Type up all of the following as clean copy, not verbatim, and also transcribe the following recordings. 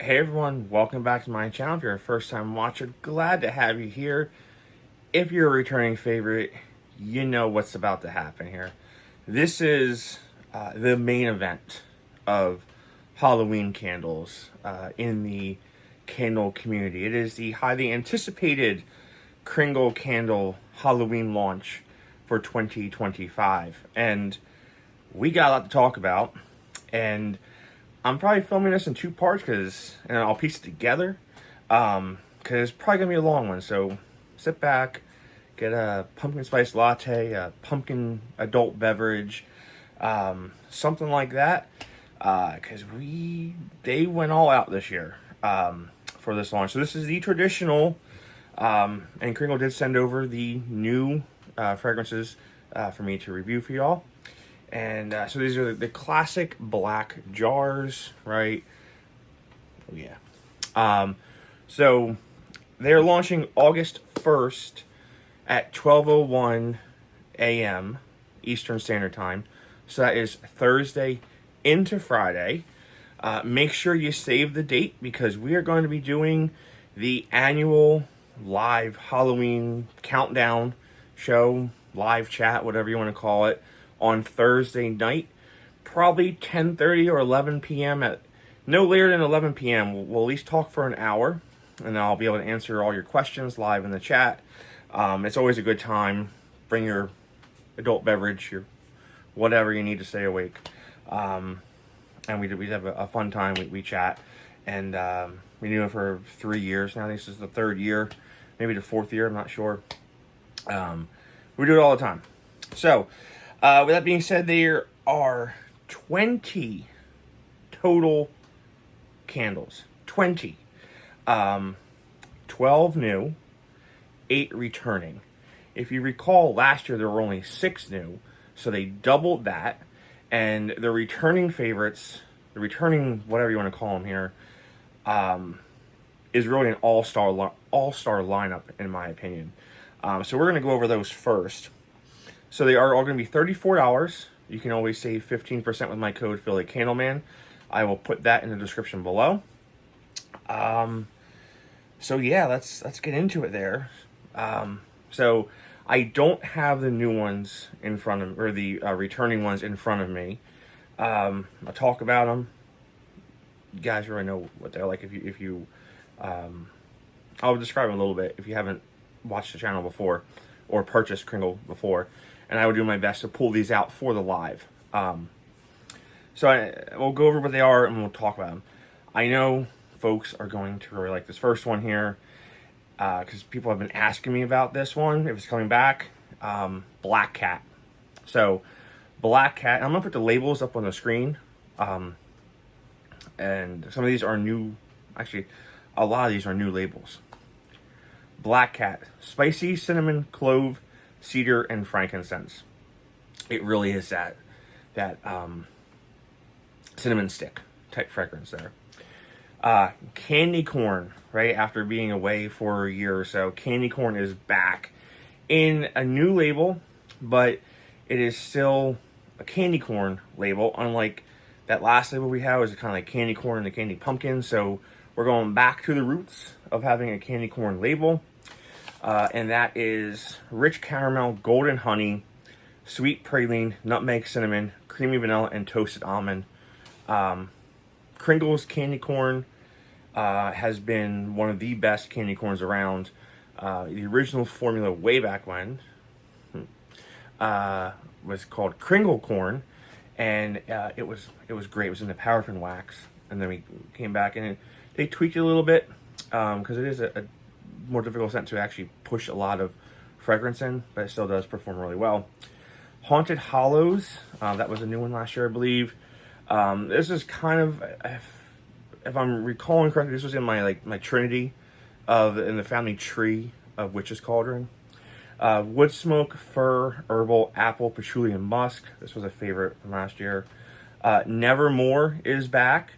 Hey everyone, welcome back to my channel. If you're a first time watcher, glad to have you here. If you're a returning favorite, you know what's about to happen here. This is the main event of Halloween candles in the candle community. It is the highly anticipated Kringle Candle Halloween launch for 2025. And we got a lot to talk about. And I'm probably filming this in two parts and I'll piece it together because it's probably gonna be a long one. So sit back, get a pumpkin spice latte, a pumpkin adult beverage, something like that, because they went all out this year for this launch. So this is the traditional, and Kringle did send over the new fragrances for me to review for y'all. And so these are the classic black jars, right? Oh, yeah. So they're launching August 1st at 12:01 a.m. Eastern Standard Time. So that is Thursday into Friday. Make sure you save the date because we are going to be doing the annual live Halloween countdown show, live chat, whatever you want to call it, on Thursday night, probably 10:30 or 11 p.m. at no later than 11 p.m. We'll at least talk for an hour, and I'll be able to answer all your questions live in the chat. It's always a good time. Bring your adult beverage, your whatever you need to stay awake, and we have a fun time. We chat, and we do it for 3 years now. This is the third year, maybe the fourth year. I'm not sure. We do it all the time. So. With that being said, there are 20 total candles. 20. 12 new, 8 returning. If you recall, last year there were only 6 new, so they doubled that. And the returning favorites, the returning whatever you want to call them here, is really an all-star lineup, in my opinion. So we're going to go over those first. So they are all going to be $34. You can always save 15% with my code phillycandleman. I will put that in the description below. So yeah, let's get into it there. So I don't have the new ones in front of, or the returning ones in front of me. I'll talk about them. You guys really know what they're like. If you I'll describe them a little bit if you haven't watched the channel before or purchased Kringle before. And I will do my best to pull these out for the live. So we'll go over what they are and we'll talk about them. I know folks are going to really like this first one here because people have been asking me about this one, if it's coming back. Black Cat. So Black Cat, I'm going to put the labels up on the screen. And some of these are new. Actually, a lot of these are new labels. Black Cat. Spicy cinnamon, clove, cedar, and frankincense. It really is that cinnamon stick type fragrance there. Candy corn, right after being away for a year or so, candy corn is back in a new label, but it is still a candy corn label, unlike that last label we had was kind of like candy corn and the candy pumpkin. So we're going back to the roots of having a candy corn label. And that is rich caramel, golden honey, sweet praline, nutmeg, cinnamon, creamy vanilla, and toasted almond. Kringle's candy corn has been one of the best candy corns around. The original formula way back when was called Kringle corn, and it was great. It was in the paraffin wax, and then we came back and they tweaked it a little bit because it is a more difficult scent to actually push a lot of fragrance in, but it still does perform really well. Haunted Hollows, that was a new one last year, I believe. This is kind of, if I'm recalling correctly, this was in my trinity in the family tree of Witch's Cauldron. Wood Smoke, Fir, Herbal, Apple, Patchouli, and Musk. This was a favorite from last year. Nevermore is back.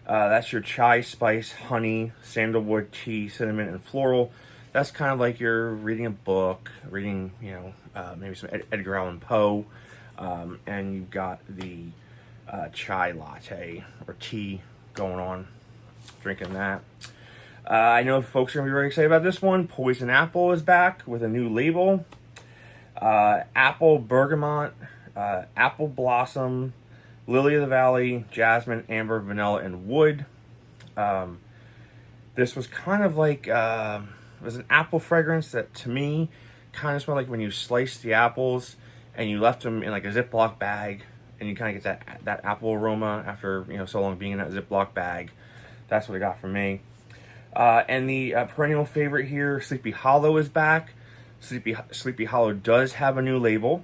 That's your chai, spice, honey, sandalwood, tea, cinnamon, and floral. That's kind of like you're reading a book, reading, maybe some Edgar Allan Poe, and you've got the chai latte or tea going on. Drinking that. I know folks are going to be very excited about this one. Poison Apple is back with a new label. Apple Bergamot, Apple Blossom, Lily of the Valley, Jasmine, Amber, Vanilla, and Wood. This was kind of like, it was an apple fragrance that to me kind of smelled like when you sliced the apples and you left them in like a Ziploc bag and you kind of get that apple aroma after, you know, so long being in that Ziploc bag. That's what it got from me. And the perennial favorite here, Sleepy Hollow, is back. Sleepy Hollow does have a new label.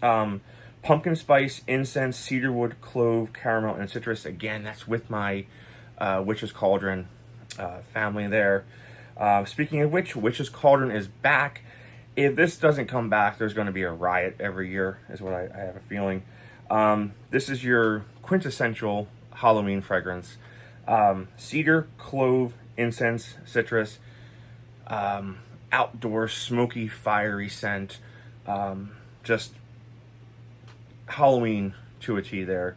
Pumpkin spice, incense, cedarwood, clove, caramel, and citrus. Again, that's with my Witch's Cauldron family there. Speaking of which, Witch's Cauldron is back. If this doesn't come back, there's going to be a riot every year, is what I have a feeling. This is your quintessential Halloween fragrance. Cedar, clove, incense, citrus, outdoor smoky, fiery scent. Just Halloween to a T there.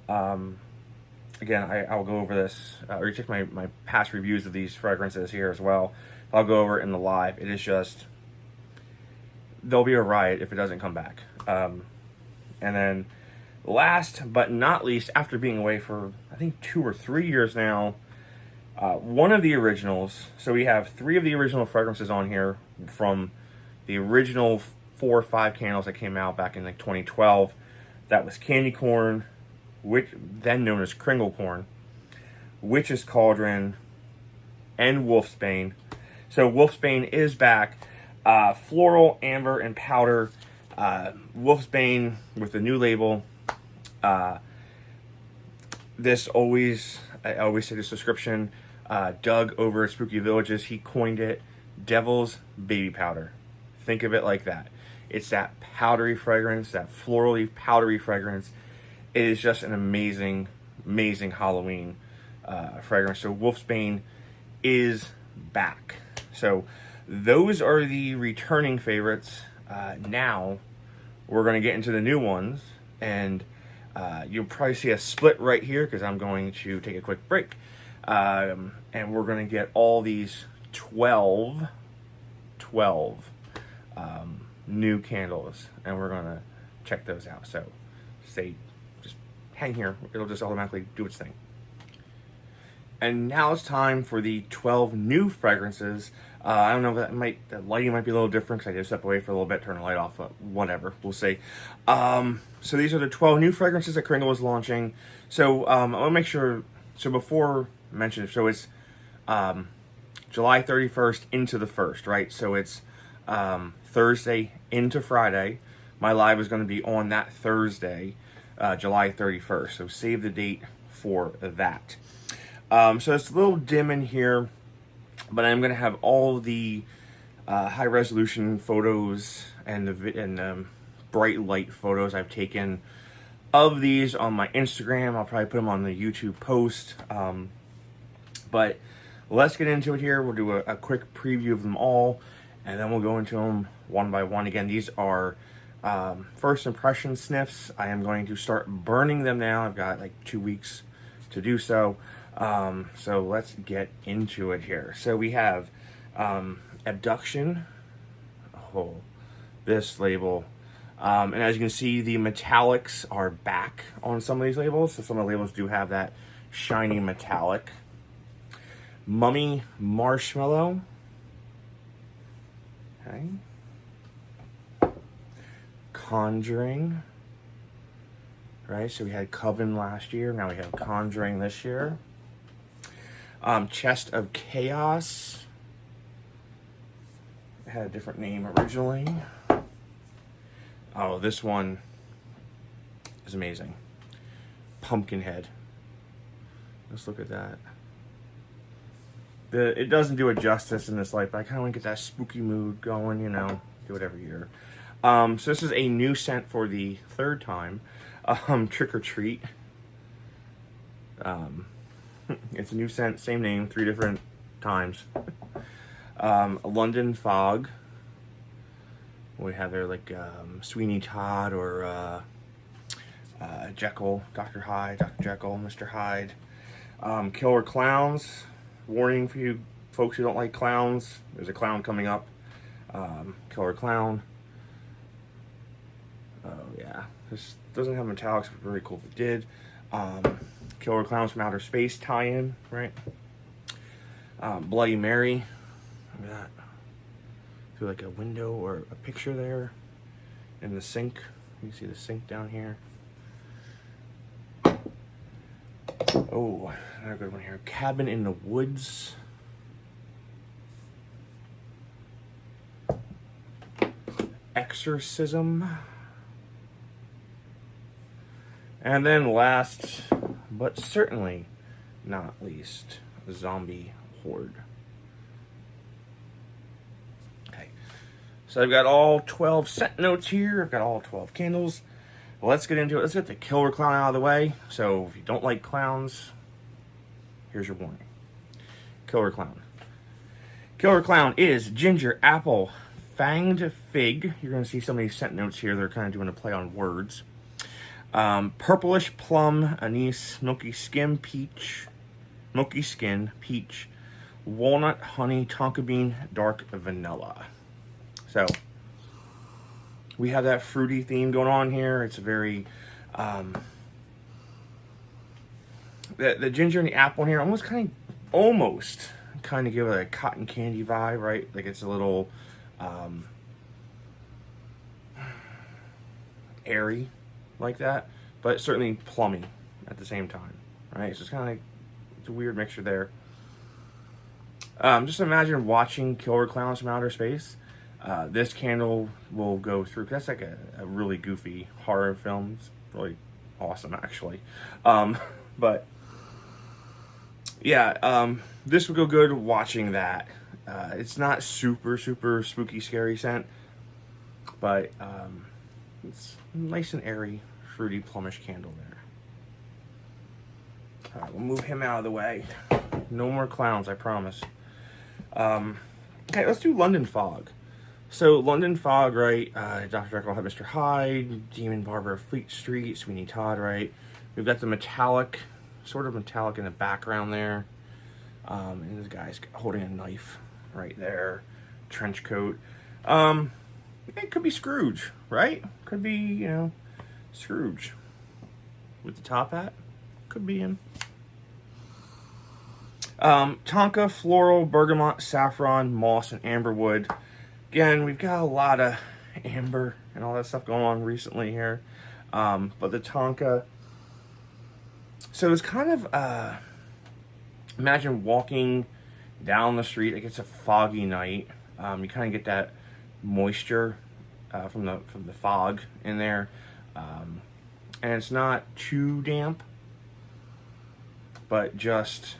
Again, I'll go over this, or you check my past reviews of these fragrances here as well. I'll go over it in the live. It is just, there'll be a riot if it doesn't come back. And then last but not least, after being away for, I think, 2 or 3 years now, one of the originals. So we have 3 of the original fragrances on here from the original 4 or 5 candles that came out back in like 2012. That was Candy Corn, which then known as Kringle Corn, Witch's Cauldron, and Wolfsbane. So Wolfsbane is back. Floral, Amber, and Powder. Wolfsbane with the new label. This always, I always say this description, Doug over at Spooky Villages, he coined it Devil's Baby Powder. Think of it like that. It's that powdery fragrance, that florally powdery fragrance. It is just an amazing, amazing Halloween fragrance. So Wolfsbane is back. So those are the returning favorites. Now we're going to get into the new ones, and you'll probably see a split right here because I'm going to take a quick break. And we're going to get all these 12 new candles, and we're going to check those out. So just hang here. It'll just automatically do its thing. And now it's time for the 12 new fragrances. I don't know if the lighting might be a little different because I did step away for a little bit, turn the light off, but whatever, we'll see. So these are the 12 new fragrances that Kringle is launching. So I want to make sure, so before I mention it, so it's July 31st into the 1st, right? So it's Thursday into Friday. My live is going to be on that Thursday, July 31st. So save the date for that. So it's a little dim in here, but I'm going to have all the high resolution photos and the bright light photos I've taken of these on my Instagram. I'll probably put them on the YouTube post. But let's get into it here. We'll do a quick preview of them all, and then we'll go into them one by one. Again, these are first impression sniffs. I am going to start burning them now. I've got like 2 weeks to do so. So let's get into it here. So we have Abduction. Oh, this label. And as you can see, the metallics are back on some of these labels. So some of the labels do have that shiny metallic. Mummy Marshmallow. Okay. Conjuring. Right, so we had Coven last year. Now we have Conjuring this year. Chest of Chaos. It had a different name originally. Oh, this one is amazing. Pumpkinhead. Let's look at that. It doesn't do it justice in this light, but I kind of want to get that spooky mood going, you know. Do it every year. So this is a new scent for the 3rd time. Trick or Treat. It's a new scent, same name, 3 different times. London Fog. We have there like Sweeney Todd or Jekyll, Dr. Hyde, Dr. Jekyll, Mr. Hyde. Killer clowns. Warning for you folks who don't like clowns. There's a clown coming up. Killer clown. Oh yeah, this doesn't have metallics, but very cool if it did. Killer clowns from outer space tie-in, right? Bloody Mary. Look at that. Through like a window or a picture there. In the sink. You can see the sink down here. Oh, another good one here. Cabin in the Woods. Exorcism. And then last, but certainly not least, Zombie Horde. Okay, so I've got all 12 scent notes here. I've got all 12 candles. Let's get into it. Let's get the killer clown out of the way. So if you don't like clowns, here's your warning. Killer clown. Killer clown is ginger, apple, fanged fig. You're going to see some of these scent notes here. They're kind of doing a play on words. Purplish, plum, anise, milky skin, peach, walnut, honey, tonka bean, dark vanilla. So we have that fruity theme going on here. It's a very the ginger and the apple in here almost kind of give it a cotton candy vibe, right? Like it's a little airy like that, but certainly plummy at the same time, right? So it's kind of like, it's a weird mixture there. Just imagine watching killer clowns from outer space. This candle will go through, 'cause that's like a really goofy horror film. It's really awesome, actually. But yeah, this would go good watching that. It's not super spooky, scary scent, but it's nice and airy, fruity, plumish candle there. All right, we'll move him out of the way. No more clowns, I promise. Okay, let's do London Fog. So London Fog, right? Dr. Jekyll had Mr. Hyde, Demon Barber of Fleet Street, Sweeney Todd, right? We've got the metallic, sort of metallic in the background there. And this guy's holding a knife right there. Trench coat. It could be Scrooge, right? Could be, you know, Scrooge. With the top hat. Could be him. Tonka, Floral, Bergamot, Saffron, Moss, and Amberwood. Again, we've got a lot of amber and all that stuff going on recently here. But the Tonka... So it's kind of... imagine walking down the street. Like it's a foggy night. You kind of get that moisture from the fog in there. And it's not too damp. But just...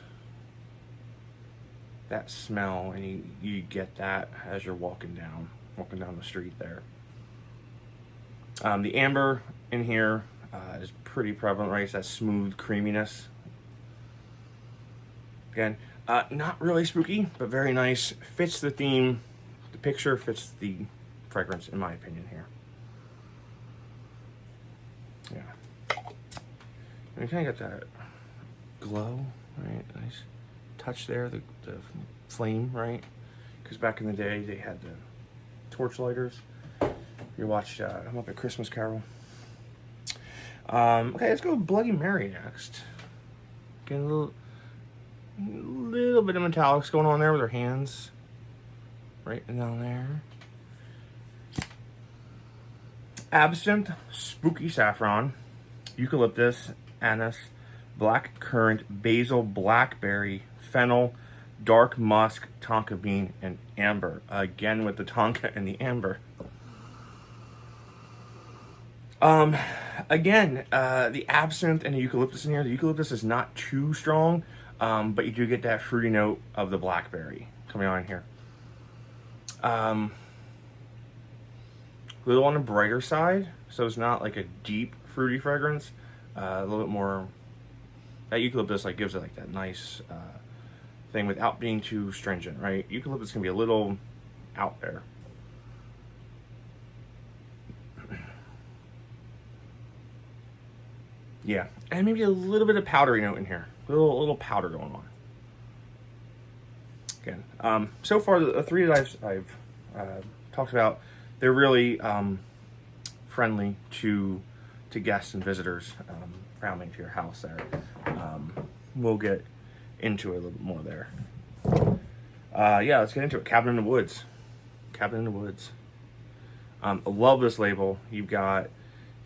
that smell, and you get that as you're walking down the street there. The amber in here is pretty prevalent, right? It's that smooth creaminess. Again, not really spooky, but very nice. Fits the theme. The picture fits the fragrance, in my opinion, here. Yeah. And you kind of got that glow, right? Nice touch there, the flame, right? Because back in the day, they had the torch lighters. You watched I'm Up at Christmas Carol. Okay, let's go with Bloody Mary next. Getting a little bit of metallics going on there with her hands. Right and down there. Absinthe, Spooky Saffron, Eucalyptus, Anise, Black Currant, Basil, Blackberry, Fennel, Dark Musk, Tonka Bean, and Amber. Again with the Tonka and the Amber. Again, the Absinthe and the Eucalyptus in here. The Eucalyptus is not too strong, but you do get that fruity note of the Blackberry coming on here. A little on the brighter side, so it's not like a deep fruity fragrance. A little bit more... that Eucalyptus like gives it like that nice thing without being too stringent, right? Eucalyptus can be a little out there. Yeah, and maybe a little bit of powdery note in here. little powder going on. Again, so far the three that I've talked about, they're really friendly to guests and visitors rounding to your house there. We'll get into it a little bit more there. Yeah, let's get into it. Cabin in the Woods. Cabin in the Woods. I love this label. You've got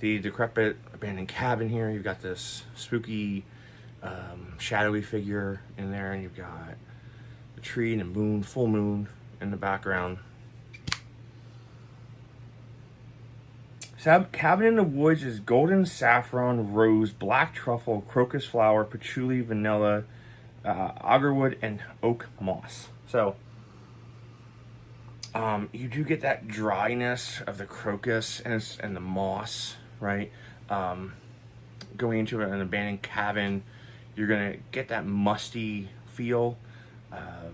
the decrepit abandoned cabin here. You've got this spooky, shadowy figure in there, and you've got the tree and the moon, full moon in the background. Cabin in the Woods is golden saffron, rose, black truffle, crocus flower, patchouli, vanilla, agarwood, and oak moss. So you do get that dryness of the crocus and the moss, right? Going into an abandoned cabin, you're gonna get that musty feel of,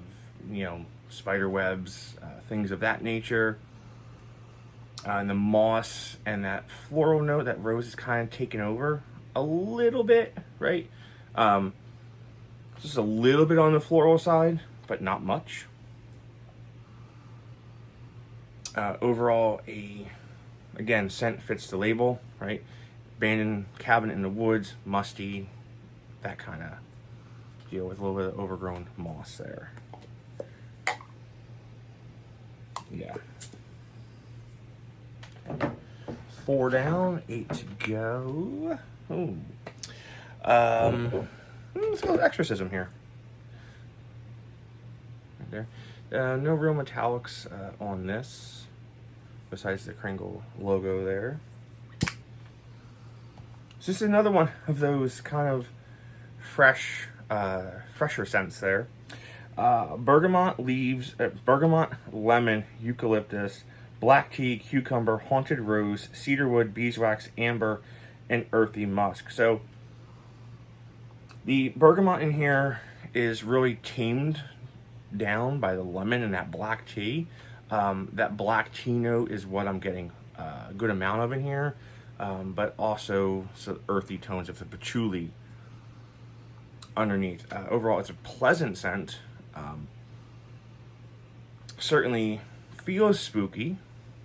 you know, spider webs, things of that nature. And the moss and that floral note that rose is kind of taken over a little bit, right? Just a little bit on the floral side, but not much. Overall, again, scent fits the label, right? Abandoned cabin in the woods, musty, that kind of deal with a little bit of overgrown moss there. Yeah. 4 down, 8 to go. Ooh. Let's go with exorcism here. Right there. No real metallics on this, besides the Kringle logo there. It's just another one of those kind of fresher scents there. Bergamot leaves, bergamot, lemon, eucalyptus, black tea, cucumber, haunted rose, cedarwood, beeswax, amber, and earthy musk. So the bergamot in here is really tamed down by the lemon and that black tea. That black tea note is what I'm getting a good amount of in here, but also some earthy tones of the patchouli underneath. Overall, it's a pleasant scent. Certainly feels spooky,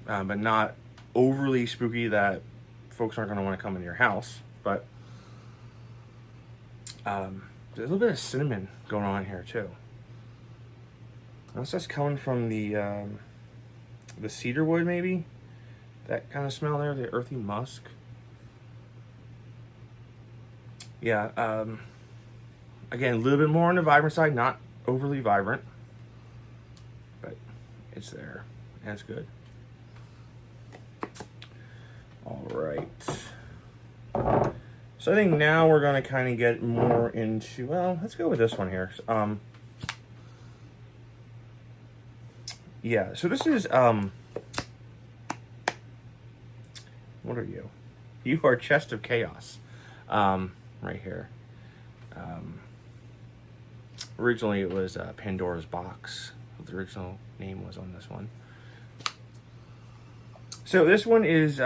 but not overly spooky that folks aren't going to want to come into your house. But there's a little bit of cinnamon going on here too. That's just coming from the cedarwood, maybe. That kind of smell there, the earthy musk. Yeah. Again, a little bit more on the vibrant side, not overly vibrant, but it's there and it's good. All right. So I think now we're going to kind of get more into, well, let's go with this one here. Yeah, so this is, what are you? You are Chest of Chaos, right here. Originally it was Pandora's Box. The original name was on this one. So this one is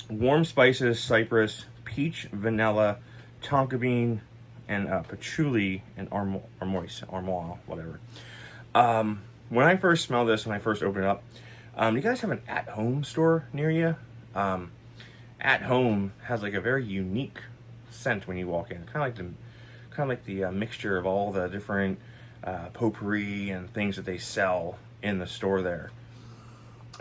warm spices, cypress, peach, vanilla, tonka bean, and patchouli and armoise, whatever. When I first smelled this, when I first opened it up, you guys have an at-home store near you? At Home has like a very unique scent when you walk in, kind of like the mixture of all the different potpourri and things that they sell in the store there.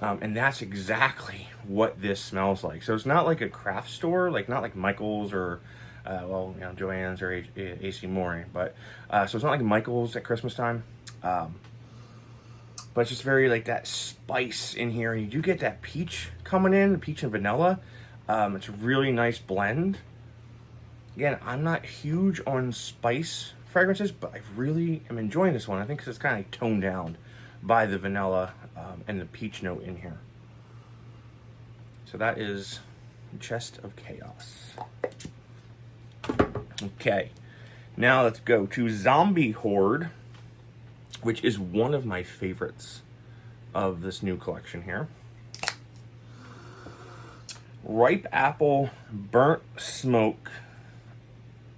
And that's exactly what this smells like. So it's not like a craft store, like not like Michael's or Joann's or AC Moore, but so it's not like Michael's at Christmas time. But it's just very like that spice in here, and you do get that peach coming in, peach and vanilla. It's a really nice blend. Again, I'm not huge on spice fragrances, but I really am enjoying this one. I think 'cause it's kind of toned down by the vanilla and the peach note in here. So that is Chest of Chaos. Okay, now let's go to Zombie Horde, which is one of my favorites of this new collection here. Ripe apple, burnt smoke,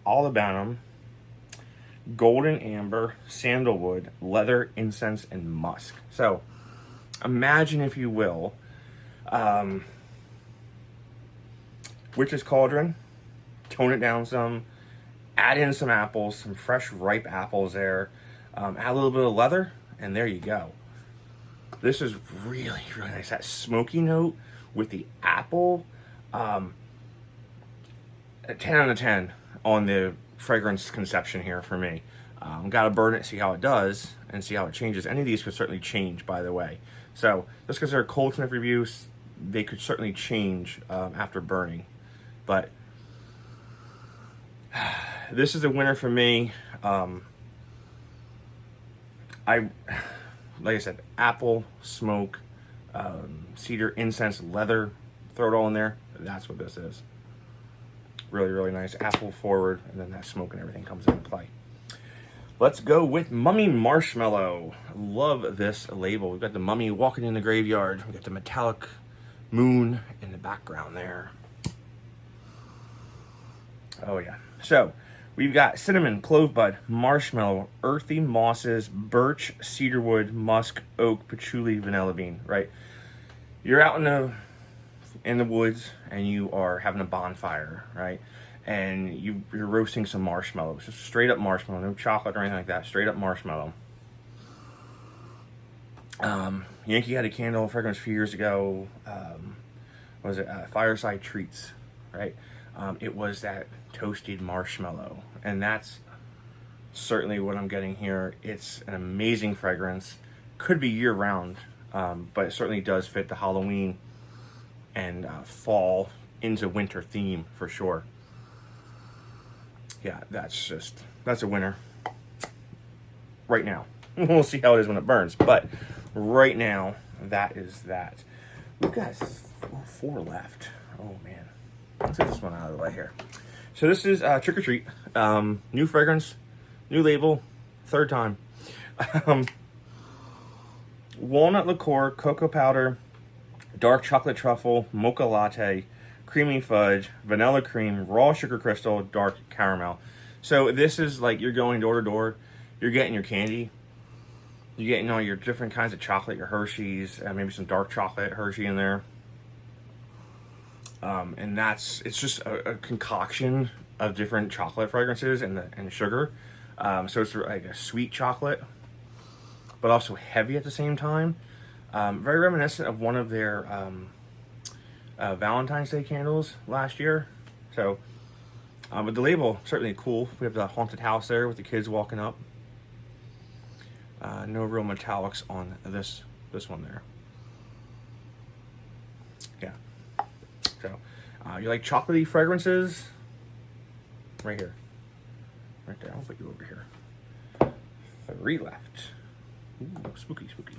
olibanum, golden amber, sandalwood, leather, incense, and musk. So imagine, if you will, witch's cauldron, tone it down some, add in some apples, some fresh ripe apples there, add a little bit of leather, and there you go. This is really, really nice. That smoky note with the apple, a 10 out of 10 on the fragrance conception here for me. Gotta burn it, see how it does, and see how it changes. Any of these could certainly change, by the way. So, just because they're cold sniff reviews, they could certainly change after burning. But this is a winner for me. Like I said, apple, smoke, cedar, incense, leather, throw it all in there. That's what this is. Really, really nice. Apple forward, and then that smoke and everything comes into play. Let's go with Mummy Marshmallow. Love this label. We've got the mummy walking in the graveyard. We've got the metallic moon in the background there. Oh yeah. So, we've got cinnamon, clove bud, marshmallow, earthy mosses, birch, cedarwood, musk, oak, patchouli, vanilla bean, right? You're out in the woods and you are having a bonfire, right? And you're roasting some marshmallows. Just straight up marshmallow, no chocolate or anything like that, straight up marshmallow. Yankee had a candle fragrance a few years ago. What was it? Fireside Treats, right? It was that toasted marshmallow, and that's certainly what I'm getting here. It's an amazing fragrance. Could be year-round, but it certainly does fit the Halloween and fall into winter theme for sure. Yeah, that's a winner right now. We'll see how it is when it burns, but right now, that is that. We've got 4 left. Oh man, let's get this one out of the way here. So this is Trick or Treat, new fragrance, new label, 3rd time. Walnut liqueur, cocoa powder, dark chocolate truffle, mocha latte, creamy fudge, vanilla cream, raw sugar crystal, dark caramel. So this is like you're going door to door, you're getting your candy, you're getting all your different kinds of chocolate, your Hershey's, maybe some dark chocolate Hershey in there. And it's just a concoction of different chocolate fragrances and sugar. So it's like a sweet chocolate, but also heavy at the same time. Very reminiscent of one of their Valentine's Day candles last year. So, but the label, certainly cool. We have the haunted house there with the kids walking up. No real metallics on this one there. Yeah. So, you like chocolatey fragrances? Right here. Right there. I'll put you over here. 3 left. Ooh, spooky, spooky.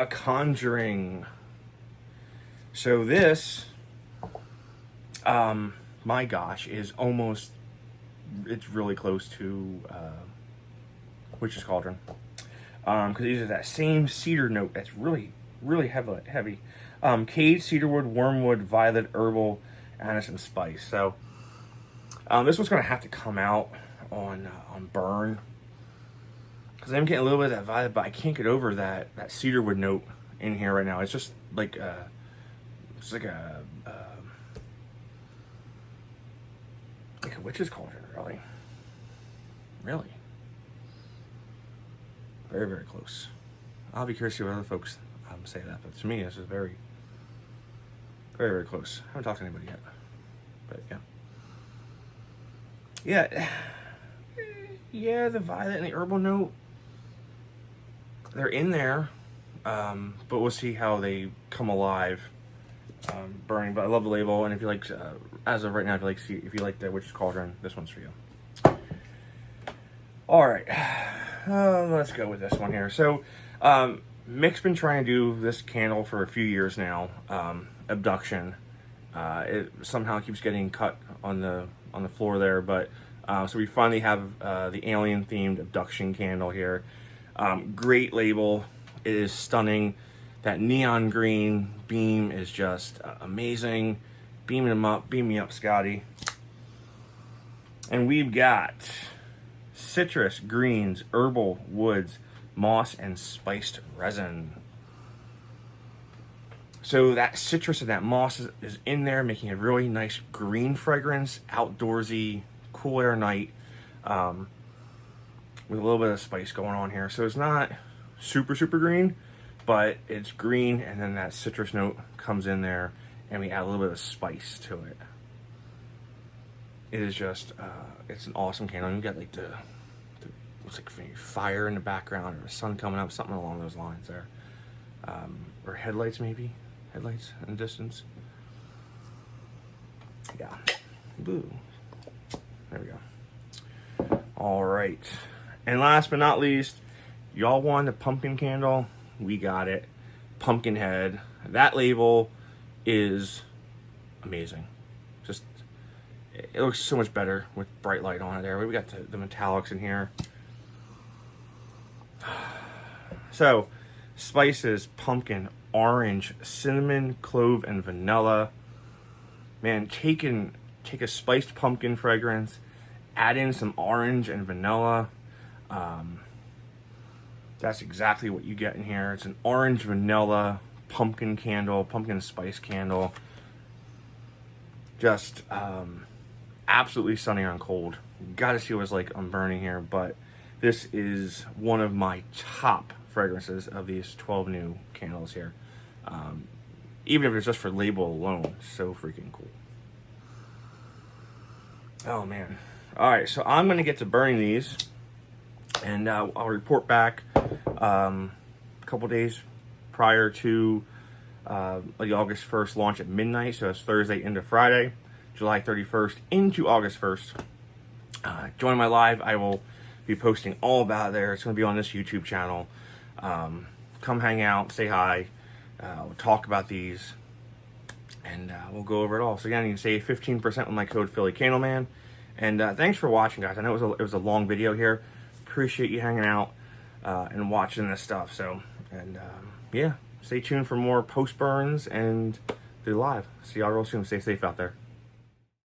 Conjuring. So this, my gosh, is almost, it's really close to Witch's Cauldron. Because these are that same cedar note that's really, really heavy. Cade, cedarwood, wormwood, violet, herbal, anise, and spice. So this one's going to have to come out on burn. Because I'm getting a little bit of that violet, but I can't get over that cedarwood note in here right now. It's just like it's like a Witch's Cauldron, really. Really. Very, very close. I'll be curious to see what other folks say that, but to me, this is very, very, very close. I haven't talked to anybody yet, but yeah. Yeah, the violet and the herbal note, they're in there, but we'll see how they come alive burning. But I love the label, and if you like, as of right now, if you like the Witch's Cauldron, this one's for you. All right, let's go with this one here. So, Mick's been trying to do this candle for a few years now. Abduction. It somehow keeps getting cut on the floor there, but so we finally have the alien themed Abduction candle here. Great label. It is stunning. That neon green beam is just amazing. Beam me up, Scotty. And we've got citrus, greens, herbal, woods, moss, and spiced resin. So that citrus and that moss is in there, making a really nice green fragrance, outdoorsy, cool air night, with a little bit of spice going on here. So it's not super green, but it's green, and then that citrus note comes in there, and we add a little bit of spice to it. It is just, it's an awesome candle. And you got like the looks like fire in the background, or the sun coming up, something along those lines there. Or headlights maybe, headlights in the distance. Yeah, boo. There we go. All right, and last but not least, y'all wanted a pumpkin candle. We got it. Pumpkinhead. That label is amazing. Just, it looks so much better with bright light on it there. We got the metallics in here. So, spices, pumpkin, orange, cinnamon, clove, and vanilla. Man, take a spiced pumpkin fragrance, add in some orange and vanilla. That's exactly what you get in here. It's an orange vanilla pumpkin candle, pumpkin spice candle. Just absolutely stunning on cold. Gotta see what it's like on burning here, but this is one of my top fragrances of these 12 new candles here. Even if it's just for label alone, so freaking cool. Oh man. All right, so I'm gonna get to burning these, and I'll report back a couple days prior to the August 1st launch at midnight. So it's Thursday into Friday, July 31st into August 1st. Join my live. I will be posting all about it there. It's going to be on this YouTube channel. Come hang out, say hi, we'll talk about these, and we'll go over it all. So again, you can save 15% with my code phillycandleman. And thanks for watching, guys. I know it was a long video here. Appreciate you hanging out and watching this stuff. So, and yeah, stay tuned for more post burns and the live. See y'all real soon. Stay safe out there.